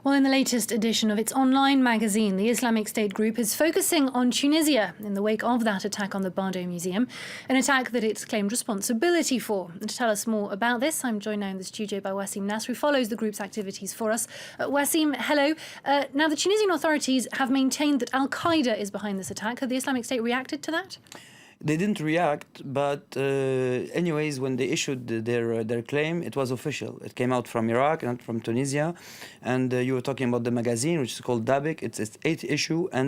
Well, in the latest edition of its online magazine, the Islamic State group is focusing on Tunisia in the wake of that attack on the Bardo Museum, an attack that it's claimed responsibility for. And to tell us more about this, I'm joined now in the studio by Wassim Nasr, who follows the group's activities for us. Wassim, hello. Now, the Tunisian authorities have maintained that Al-Qaeda is behind this attack. Have the Islamic State reacted to that? They didn't react, but anyways, when they issued their claim, it was official. It came out from Iraq, not from Tunisia. And you were talking about the magazine, which is called Dabik. It's its 8th issue. And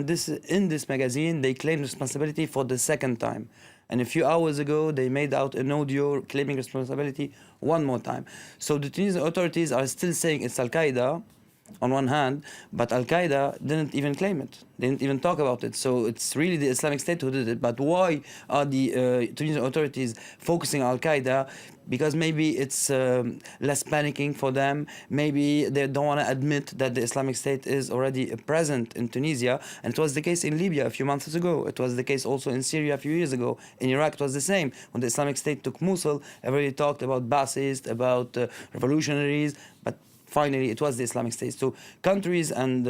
in this magazine, they claimed responsibility for the second time. And a few hours ago, they made out an audio claiming responsibility one more time. So the Tunisian authorities are still saying it's Al-Qaeda on one hand, but Al-Qaeda didn't even claim it. They didn't even talk about it. So it's really the Islamic State who did it. But why are the Tunisian authorities focusing on Al-Qaeda? Because maybe it's less panicking for them. Maybe they don't want to admit that the Islamic State is already present in Tunisia. And it was the case in Libya a few months ago. It was the case also in Syria a few years ago. In Iraq, it was the same. When the Islamic State took Mosul, everybody talked about Baathists, about revolutionaries, but finally, it was the Islamic State. So countries and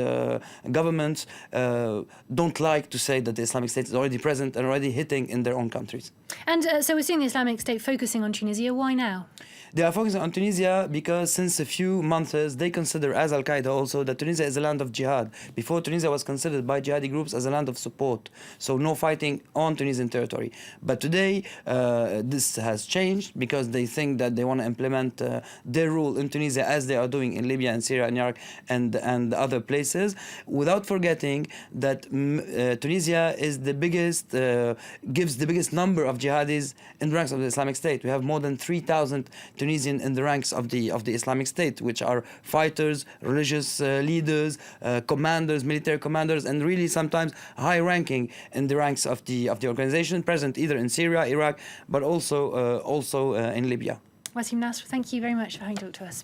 governments don't like to say that the Islamic State is already present and already hitting in their own countries. And so we're seeing the Islamic State focusing on Tunisia. Why now? They are focusing on Tunisia because since a few months they consider, as Al-Qaeda also, that Tunisia is a land of jihad. Before, Tunisia was considered by jihadi groups as a land of support. So no fighting on Tunisian territory. But today, this has changed because they think that they want to implement their rule in Tunisia as they are doing in Libya and Syria and Iraq and other places, without forgetting that Tunisia is the biggest, gives the biggest number of jihadis in the ranks of the Islamic State. We have more than 3,000 Tunisian in the ranks of the Islamic State, which are fighters, religious leaders, commanders, military commanders, and really sometimes high-ranking in the ranks of the organization, present either in Syria, Iraq, but also in Libya. Wassim Nasr, thank you very much for having talked to us.